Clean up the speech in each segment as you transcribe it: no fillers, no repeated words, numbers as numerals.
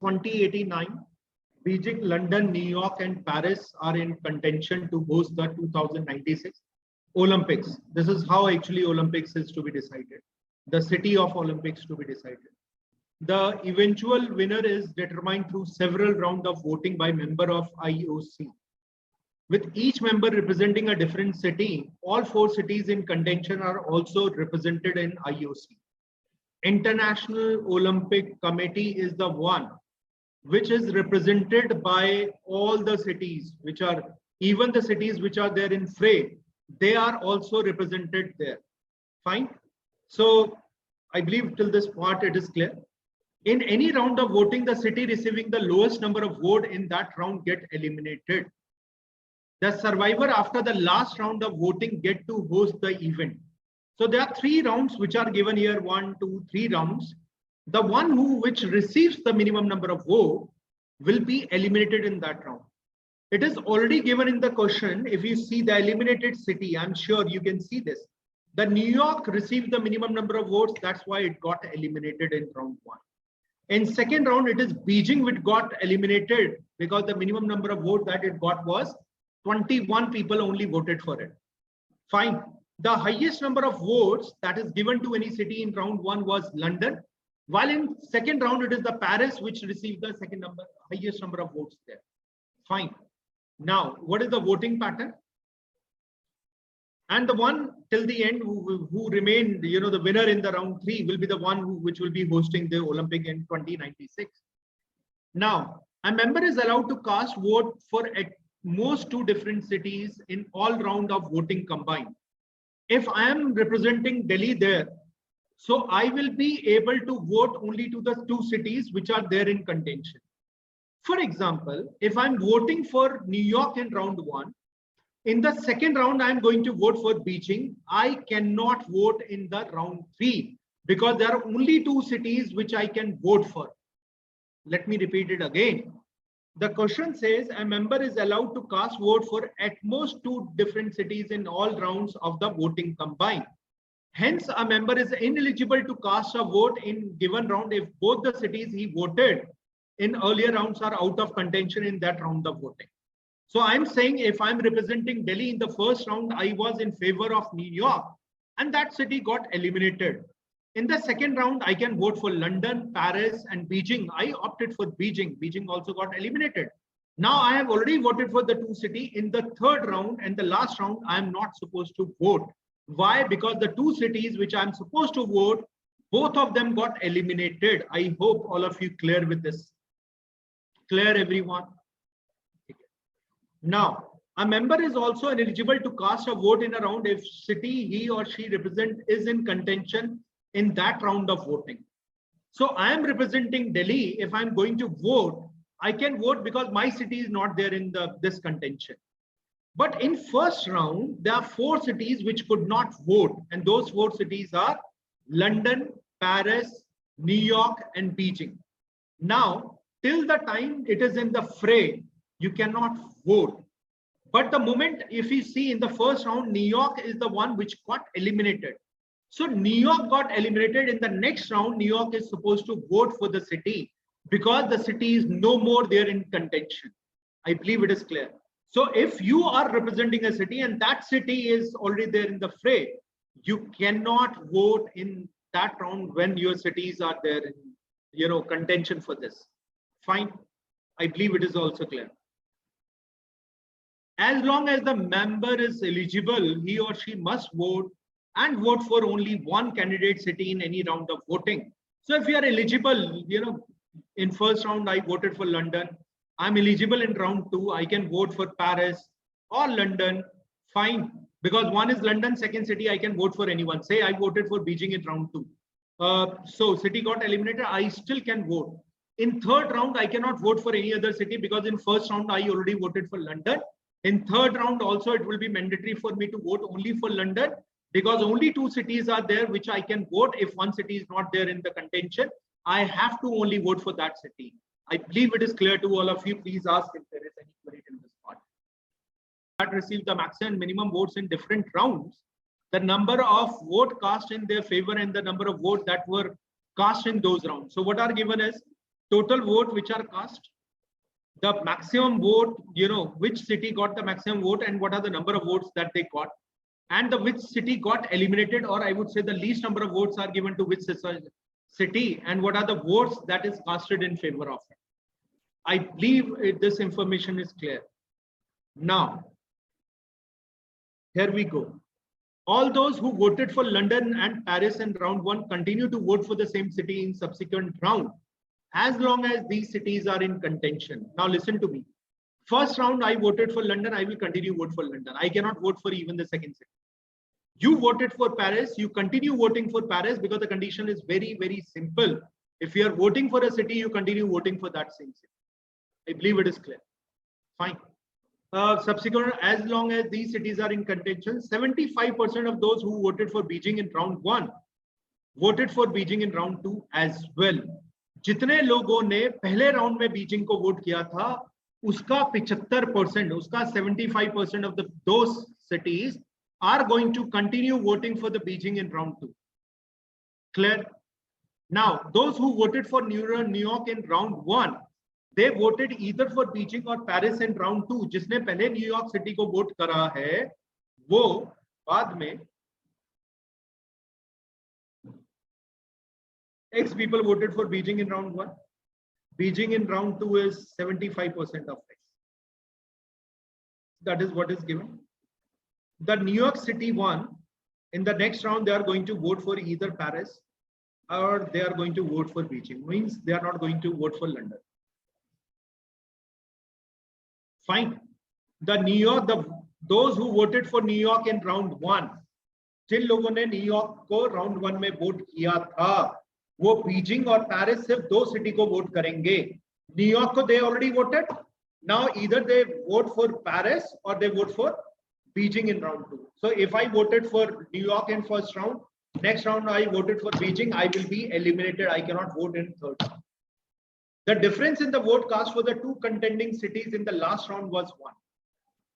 2089, Beijing, London, New York, and Paris are in contention to host the 2096 Olympics. This is how actually Olympics is to be decided. The city of Olympics to be decided. The eventual winner is determined through several rounds of voting by member of IOC. With each member representing a different city, all 4 cities in contention are also represented in IOC. International Olympic Committee is the one which is represented by all the cities, which are even the cities which are there in fray, they are also represented there. Fine. So I believe till this part it is clear. In any round of voting, the city receiving the lowest number of votes in that round get eliminated. The survivor after the last round of voting get to host the event. So there are 3 rounds which are given here, 1, 2, 3 rounds. The one which receives the minimum number of votes will be eliminated in that round. It is already given in the question. If you see the eliminated city, I'm sure you can see this. The New York received the minimum number of votes. That's why it got eliminated in round 1. In second round, it is Beijing which got eliminated because the minimum number of votes that it got was 21 people only voted for it. Fine. The highest number of votes that is given to any city in round 1 was London, while in second round it is the Paris which received the highest number of votes there. Fine. Now, what is the voting pattern? And the one till the end who remained, the winner in the round 3 will be the one which will be hosting the Olympic in 2096. Now, a member is allowed to cast vote for at most 2 different cities in all round of voting combined. If I am representing Delhi there, so I will be able to vote only to the 2 cities which are there in contention. For example, if I'm voting for New York in round 1, in the second round, I'm going to vote for Beijing. I cannot vote in the round 3 because there are only 2 cities which I can vote for. Let me repeat it again. The question says a member is allowed to cast vote for at most 2 different cities in all rounds of the voting combined. Hence, a member is ineligible to cast a vote in given round if both the cities he voted in earlier rounds are out of contention in that round of voting. So I'm saying if I'm representing Delhi in the first round, I was in favor of New York and that city got eliminated. In the second round, I can vote for London, Paris, and Beijing. I opted for Beijing. Beijing also got eliminated. Now I have already voted for the 2 cities. In the third round and the last round, I am not supposed to vote. Why? Because the 2 cities which I'm supposed to vote, both of them got eliminated. I hope all of you clear with this. Clear, everyone? Now, a member is also eligible to cast a vote in a round if city he or she represents is in contention in that round of voting. So I am representing Delhi. If I'm going to vote, I can vote because my city is not there in this contention. But in first round, there are 4 cities which could not vote. And those 4 cities are London, Paris, New York, and Beijing. Now, till the time it is in the fray, you cannot vote. But the moment, if you see in the first round, New York is the one which got eliminated. So New York got eliminated. In the next round, New York is supposed to vote for the city because the city is no more there in contention. I believe it is clear. So if you are representing a city and that city is already there in the fray, you cannot vote in that round when your cities are there in contention for this. Fine. I believe it is also clear. As long as the member is eligible, he or she must vote and vote for only one candidate city in any round of voting. So if you are eligible, in first round, I voted for London. I'm eligible in round 2. I can vote for Paris or London. Fine. Because one is London, second city, I can vote for anyone. Say I voted for Beijing in round 2. So city got eliminated. I still can vote. In third round, I cannot vote for any other city because in first round, I already voted for London. In third round also, it will be mandatory for me to vote only for London because only 2 cities are there which I can vote. If one city is not there in the contention, I have to only vote for that city. I believe it is clear to all of you. Please ask if there is any query in this part. That received the maximum and minimum votes in different rounds. The number of vote cast in their favor and the number of votes that were cast in those rounds. So what are given is total vote which are cast, the maximum vote, which city got the maximum vote and what are the number of votes that they got, and the which city got eliminated, or I would say the least number of votes are given to which city, and what are the votes that is casted in favor of it. I believe this information is clear. Now, here we go. All those who voted for London and Paris in round 1 continue to vote for the same city in subsequent round, as long as these cities are in contention. Now listen to me. First round, I voted for London. I will continue to vote for London. I cannot vote for even the second city. You voted for Paris. You continue voting for Paris because the condition is very, very simple. If you are voting for a city, you continue voting for that same city. I believe it is clear. Fine. Subsequent, as long as these cities are in contention, 75% of those who voted for Beijing in round 1 voted for Beijing in round 2 as well. जितने लोगों ने पहले round में Beijing को vote किया था, उसका 75%, उसका 75% of those cities are going to continue voting for the Beijing in round 2. Clear? Now, those who voted for New York in round 1, they voted either for Beijing or Paris in round 2. जिसने पहले New York city को vote करा है, वो बाद में X people voted for Beijing in round 1. Beijing in round 2 is 75% of X. That is what is given. The New York City one, in the next round, they are going to vote for either Paris or they are going to vote for Beijing. Means they are not going to vote for London. Fine. Those who voted for New York in round 1, जिन लोगों ने New York को round 1 में vote किया था, वो Beijing और Paris सिर्फ 2 city को वोट करेंगे. न्यूयॉर्क को they already voted. Now either they vote for Paris or they vote for Beijing in round 2. So if I voted for New York in first round, next round I voted for Beijing, I will be eliminated. I cannot vote in third round. The difference in the vote cast for the 2 contending cities in the last round was 1.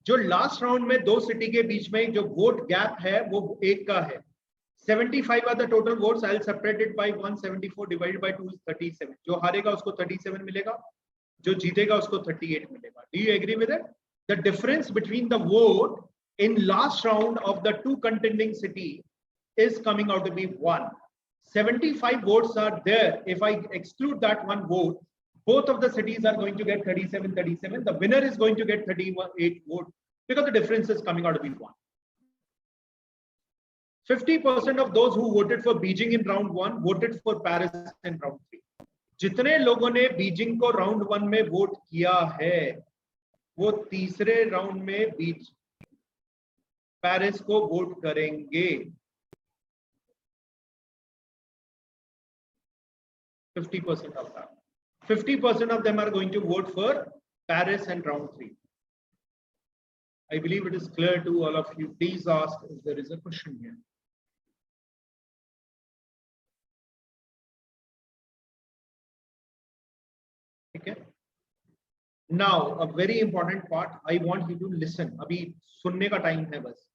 जो last round में 2 city के बीच में जो vote gap है वो 1 का है. 75 are the total votes. I'll separate it by 174 divided by 2 is 37. जो हारेगा उसको 37 मिलेगा, जो जीतेगा उसको 38 मिलेगा. Do you agree with it? The difference between the vote in last round of the 2 contending city is coming out to be 1. 75 votes are there. If I exclude that 1 vote, both of the cities are going to get 37. The winner is going to get 38 votes because the difference is coming out to be 1. 50% of those who voted for Beijing in round 1 voted for Paris in round 3. जितने लोगों ने Beijing को round 1 में vote किया है, वो तीसरे round में पेरिस को वोट करेंगे. 50% of that. 50% of them are going to vote for Paris in round 3. I believe it is clear to all of you. Please ask if there is a question here. Okay. Now, a very important part. I want you to listen. अभी सुनने का time है बस.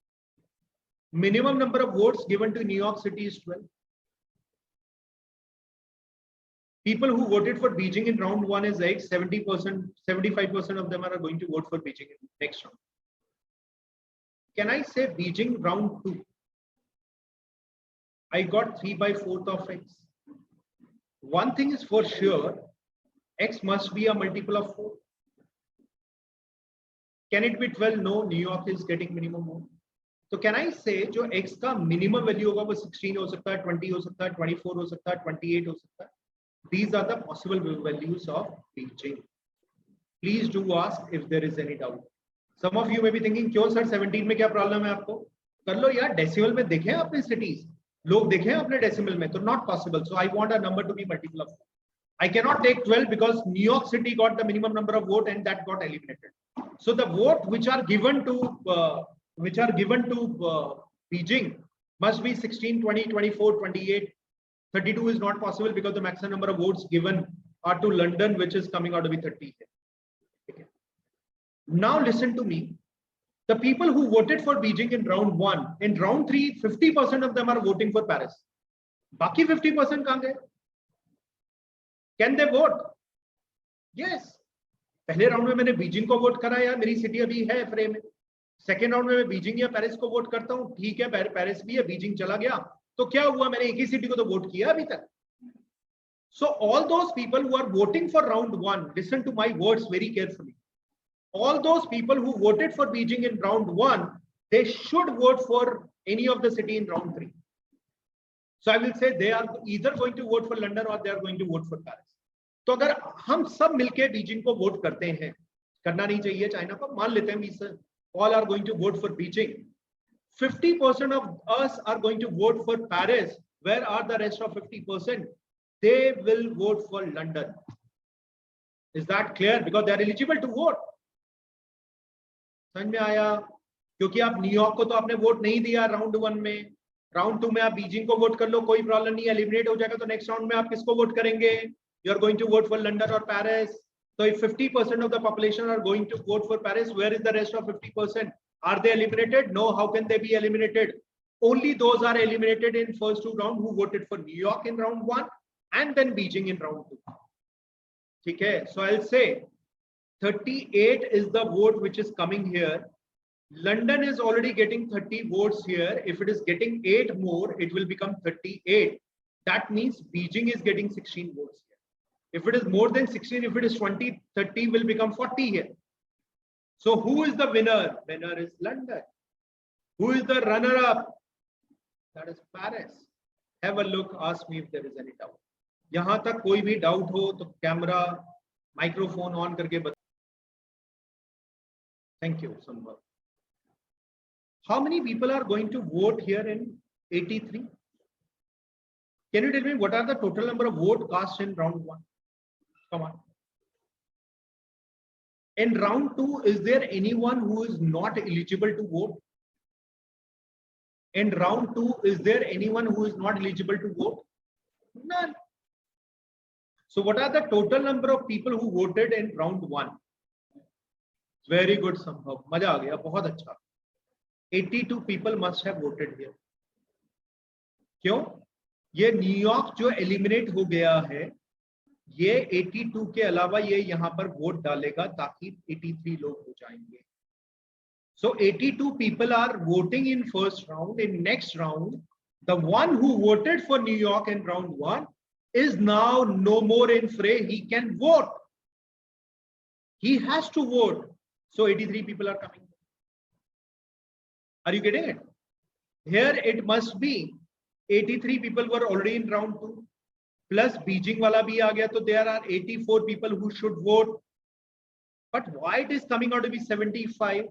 Minimum number of votes given to New York City is 12. People who voted for Beijing in round 1 is 8. 70%, 75% of them are going to vote for Beijing in next round. Can I say Beijing round 2? I got 3/4 of X. One thing is for sure, X must be a multiple of 4. Can it be 12? No, New York is getting minimum vote. So can I say जो X का minimum value होगा वो 16 हो सकता है, 20 हो सकता है, 24 हो सकता है, 28 हो सकता है. These are the possible values of Beijing. Please do ask if there is any doubt. Some of you may be thinking, क्यों सर 17 में क्या प्रॉब्लम है आपको? कर लो यार, डेसिमल में देखें आपने cities, लोग देखें अपने डेसिमल में, तो not possible. So I want a number to be multiple of 4. I cannot take 12 because New York City got the minimum number of vote and that got eliminated. So the vote which are given to Beijing must be 16, 20, 24, 28. 32 is not possible because the maximum number of votes given are to London, which is coming out to be 30. Okay. Now listen to me. The people who voted for Beijing in round 1, in round 3, 50% of them are voting for Paris. Baki 50% kahan gaye? Can they vote? Yes, पहले round में मैंने Beijing को vote करा यार, मेरी city अभी है फ्रे में। सेकेंड राउंड में मैं बीजिंग या पेरिस को वोट करता हूँ, ठीक है, पेरिस भी है, बीजिंग चला गया, तो क्या हुआ, मैंने एक ही सिटी को तो वोट किया अभी तक। So all those people who are voting for round one, listen to my words very carefully. All those people who voted for Beijing in round one, they should vote for any of the city in round three. So I will say they are either going to vote for London or they are going to vote for Paris. तो अगर हम सब मिलके Beijing को vote करते हैं, करना नहीं चाहिए चाइना को, मान लेते हैं we all are going to vote for Beijing. 50% of us are going to vote for Paris. Where are the rest of 50%? They will vote for London. Is that clear? Because they are eligible to vote. समझ में आया? क्योंकि आप New York को तो आपने vote नहीं दिया राउंड वन में, राउंड टू में आप बीजिंग को वोट कर लो, कोई प्रॉब्लम नहीं, एलिमिनेट हो जाएगा, तो नेक्स्ट राउंड में आप किसको वोट करेंगे? You are going to vote for London और Paris. So if 50% of the population are going to vote for Paris, where is the rest of 50%? Are they eliminated? No. How can they be eliminated? Only those are eliminated in first two round who voted for New York in round one and then Beijing in round two. Okay, so I'll say 38 is the vote which is coming here. London is already getting 30 votes here. If it is getting 8 more, it will become 38. That means Beijing is getting 16 votes here. If it is more than 16, if it is 20, 30 will become 40 here. So who is the winner? Winner is London. Who is the runner-up? That is Paris. Have a look. Ask me if there is any doubt. यहां तक कोई भी doubt हो तो camera microphone on करके बता. Thank you, Sambhav. How many people are going to vote here in 83? Can you tell me what are the total number of votes cast in round one? Come on. In round two, is there anyone who is not eligible to vote? In round two, is there anyone who is not eligible to vote? None. So what are the total number of people who voted in round one? Very good, Sambhav. मजा आ गया, बहुत अच्छा. 82 people must have voted here. क्यों? ये New York जो eliminate हो गया है, ये 82 के अलावा ये यहाँ पर वोट डालेगा ताकि 83 लोग हो जाएंगे. So 82 people are voting in first round. In next round, the one who voted for New York in round one is now no more in fray. He can vote. He has to vote. So 83 people are coming. Are you getting it? Here it must be 83 people were already in round two. Plus Beijing wala bhi aa gaya, so there are 84 people who should vote. But why it is coming out to be 75?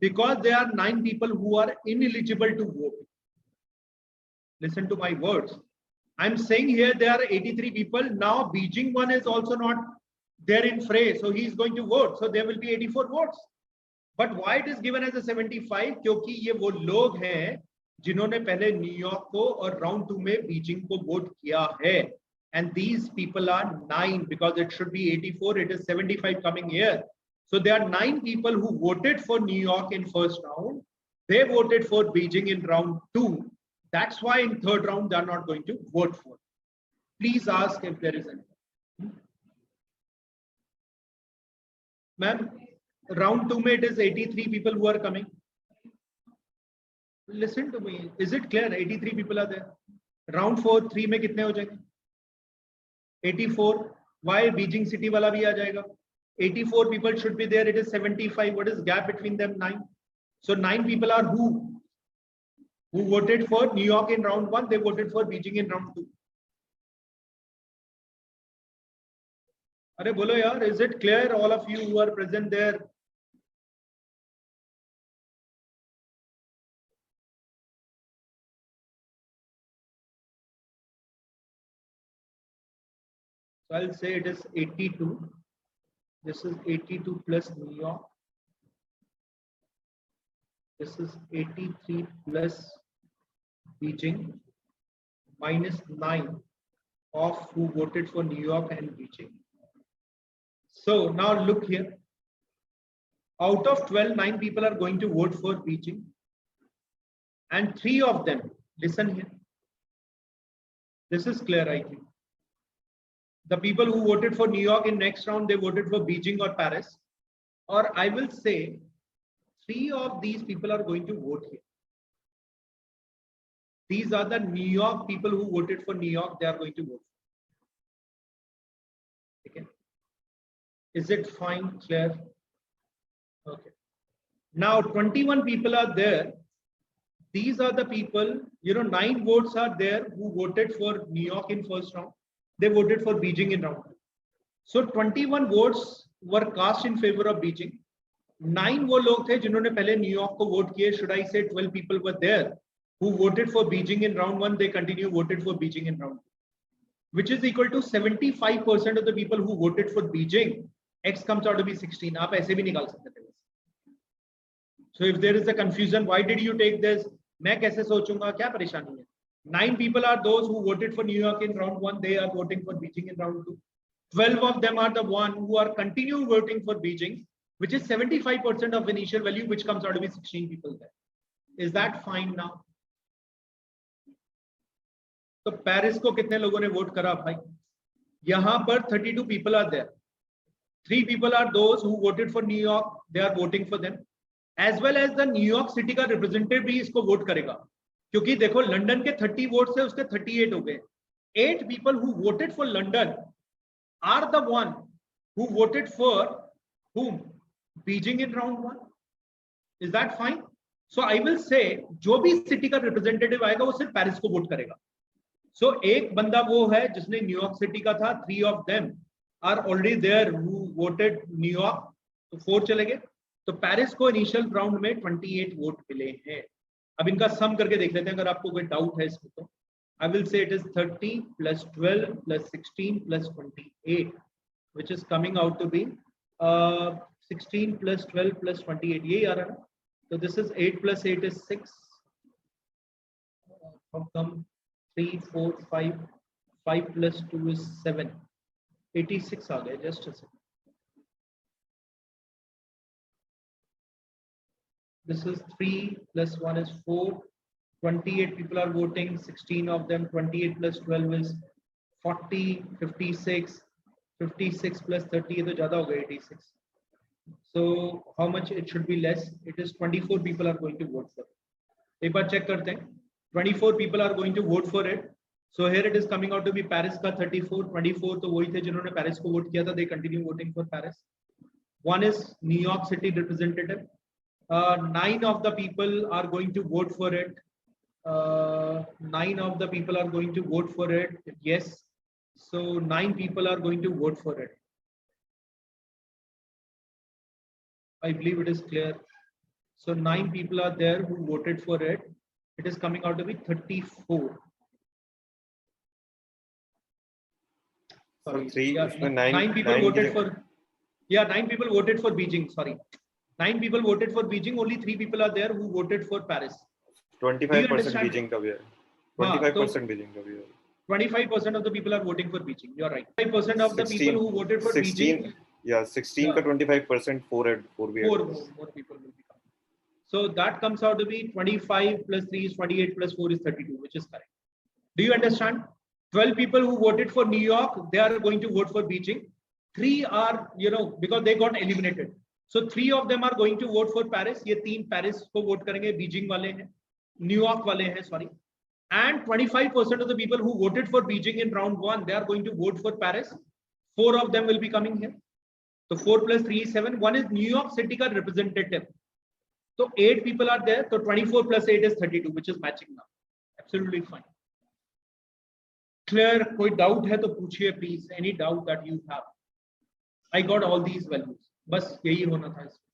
Because there are 9 people who are ineligible to vote. Listen to my words. I'm saying here there are 83 people. Now Beijing one is also not there in fray, so he is going to vote. So there will be 84 votes. But why it is given as a 75? क्योंकि ये वो लोग हैं जिन्होंने पहले New York को और round 2 में बीजिंग को वोट किया है. And these people are 9 because it should be 84. It is 75 coming here. So there are 9 people who voted for New York in first round. They voted for Beijing in round 2. That's why in third round they are not going to vote for. Please ask if there is any. Ma'am, round 2 mein it is 83 people who are coming. Listen to me. Is it clear? 83 people are there. Round 4, 3 में कितने हो जाएंगे? 84. Why Beijing city वाला भी आ जाएगा? 84 people should be there. It is 75. What is gap between them? 9. So 9 people are who? Who voted for New York in round 1? They voted for Beijing in round 2. अरे बोलो यार, is it clear? All of you who are present there. So I'll say it is 82. This is 82 plus New York. This is 83 plus Beijing minus 9 of who voted for New York and Beijing. So now look here. Out of 12, 9 people are going to vote for Beijing. And 3 of them, listen here. This is clear, I think. The people who voted for New York in next round, they voted for Beijing or Paris. Or I will say 3 of these people are going to vote here. These are the New York people who voted for New York. They are going to vote. Okay. Is it fine, clear? Okay. Now 21 people are there. These are the people, 9 votes are there who voted for New York in first round. They voted for Beijing in round 2. So 21 votes were cast in favor of Beijing. 9 वो लोग थे जिन्होंने पहले New York को vote किए. Should I say 12 people were there who voted for Beijing in round 1? They continue voted for Beijing in round 2, which is equal to 75% of the people who voted for Beijing. X comes out to be 16. आप ऐसे भी निकाल सकते थे. So if there is a confusion, why did you take this? मैं कैसे सोचूंगा, क्या परेशानी है? 9 people are those who voted for New York in round 1. They are voting for Beijing in round 2. 12 of them are the one who are continue voting for Beijing, which is 75% of initial value, which comes out to be 16 people there. Is that fine now? तो Paris को कितने लोगों ने vote करा भाई? यहाँ पर 32 people are there. 3 people are those who voted for New York. They are voting for them. As well as the New York City का representative भी इसको वोट करेगा, क्योंकि देखो लंदन के 30 वोट से उसके 38 हो गए. 8 people who voted for London are the one who voted for whom? Beijing in round 1. Is that fine? So I will say जो भी सिटी का रिप्रेजेंटेटिव आएगा वो सिर्फ पेरिस को वोट करेगा. So एक बंदा वो है जिसने न्यूयॉर्क सिटी का था. 3 of them are already there who voted New York. तो 4 चले गए. तो पेरिस को इनिशियल राउंड में 28 वोट मिले हैं. अब इनका सम करके देख लेते हैं अगर आपको कोई डाउट है इसमें तो. I will say it is 30 plus 12 plus 16 plus 28, which is coming out to be 16 plus 12 plus 28. ये आ रहा है ना. So this is 8 plus 8 is 6. How come 3, 4, 5, 5 plus 2 is 7. 86 आ गए. Just a second. This is 3 plus 1 is 4. 28 people are voting. 16 of them. 28 plus 12 is 40. 56. 56 plus 30 ये तो ज़्यादा हो गया 86. So how much it should be less? It is 24 people are going to vote for it. एक बार check करते हैं. 24 people are going to vote for it. So here it is coming out to be Paris का 34. 24 तो वही थे जिन्होंने Paris को vote किया था. They continue voting for Paris. One is New York City representative. 9 of the people are going to vote for it. 9 of the people are going to vote for it. Yes. So 9 people are going to vote for it. I believe it is clear. So 9 people are there who voted for it. It is coming out to be 34. Sorry. So 3, yeah, 9 people voted for. Yeah, 9 people voted for Beijing. Sorry. 9 people voted for Beijing. Only 3 people are there who voted for Paris. 25% Beijing का भी है. 25% Beijing का भी है. 25% of the people are voting for Beijing. You are right. 5% of the people who voted for 16, Beijing. Yeah, 16 का 25%. 4 भी है. 4 more people will be coming. So that comes out to be 25 plus 3 is 28 plus 4 is 32, which is correct. Do you understand? 12 people who voted for New York, they are going to vote for Beijing. 3 are, because they got eliminated. So 3 of them are going to vote for Paris. ये 3 Paris को vote करेंगे. Beijing वाले हैं, New York वाले हैं, sorry. And 25% of the people who voted for Beijing in round 1, they are going to vote for Paris. 4 of them will be coming here. So 4 plus 3 is 7. One is New York City का representative. So 8 people are there. So 24 plus 8 is 32, which is matching now. Absolutely fine. Clear? कोई doubt है तो पूछिए please. Any doubt that you have? I got all these values. बस यही होना था इसमें.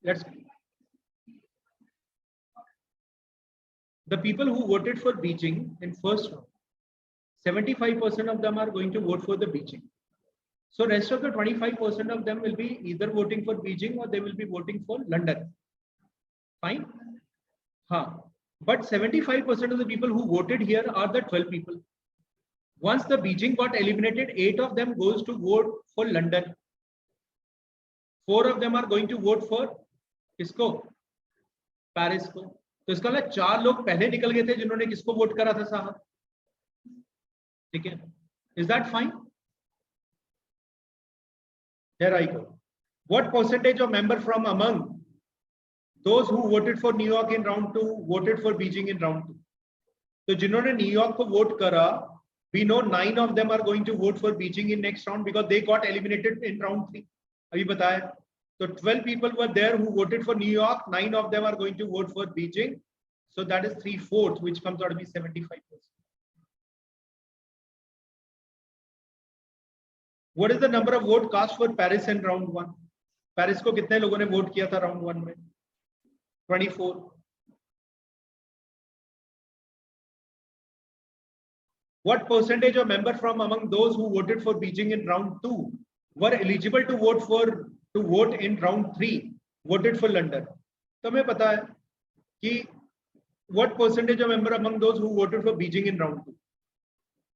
Let's see. The people who voted for Beijing in first round, 75% of them are going to vote for the Beijing. So rest of the 25% of them will be either voting for Beijing or they will be voting for London. Fine. But 75% of the people who voted here are the 12 people. Once the Beijing got eliminated, 8 of them goes to vote for London. 4 of them are going to vote for किसको? Paris को. तो इसका मतलब 4 लोग पहले निकल गए थे जिन्होंने किसको वोट करा था साहब. ठीक है. Is that fine? Here I go. What percentage of member from among those who voted for New York in round 2 voted for Beijing in round 2? तो जिन्होंने न्यूयॉर्क को वोट करा, we know 9 of them are going to vote for Beijing in next round because they got eliminated in round 3. अभी बताया. So 12 people were there who voted for New York. 9 of them are going to vote for Beijing. So that is 3/4, which comes out to be 75%. What is the number of vote cast for Paris in round 1? Paris को कितने लोगों ने vote किया था round 1 में? 24. What percentage of members from among those who voted for Beijing in round 2 were eligible to vote in round 3 voted for London? तो हमें पता है कि what percentage of members among those who voted for Beijing in round 2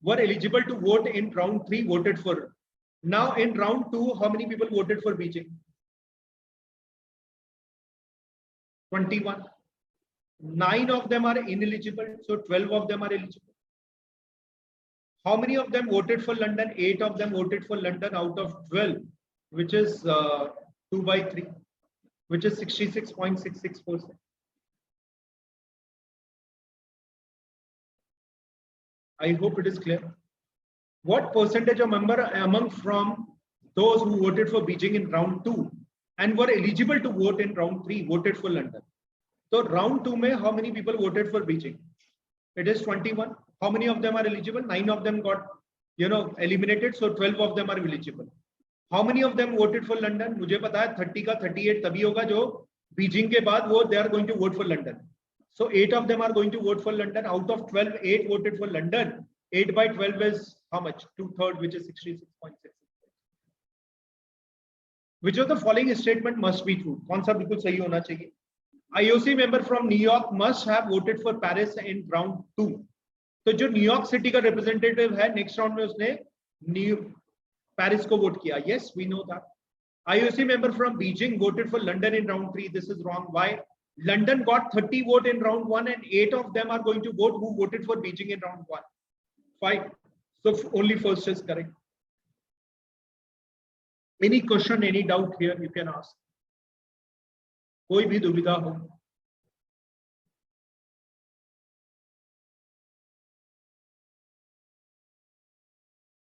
were eligible to vote in round 3 voted for. Now in round 2, how many people voted for Beijing? 21. 9 of them are ineligible, so 12 of them are eligible. How many of them voted for London? 8 of them voted for London out of 12, which is 2/3, which is 66.66%. I hope it is clear. What percentage of member among from those who voted for Beijing in round 2 and were eligible to vote in round 3 voted for London? So round 2 mein how many people voted for Beijing? It is 21. How many of them are eligible? 9 of them got eliminated, so 12 of them are eligible. How many of them voted for London? मुझे पता है 30 का 38 तभी होगा जो Beijing के बाद वो they are going to vote for London. So 8 of them are going to vote for London. Out of 12, 8 voted for London. 8 by 12 is how much? 2/3, which is 66.66. Which of the following statement must be true? कौन सा बिल्कुल सही होना चाहिए? IOC member from New York must have voted for Paris in round 2. तो जो New York city का representative है नेक्स्ट राउंड में उसने पेरिस को वोट किया. Yes, we know that. IOC member from Beijing voted for London in round 3. This is wrong. Why? London got 30 vote in round 1 and 8 of them are going to vote who voted for Beijing in round 1. Fine. So only first is correct. Any question, any doubt here you can ask. कोई भी दुविधा हो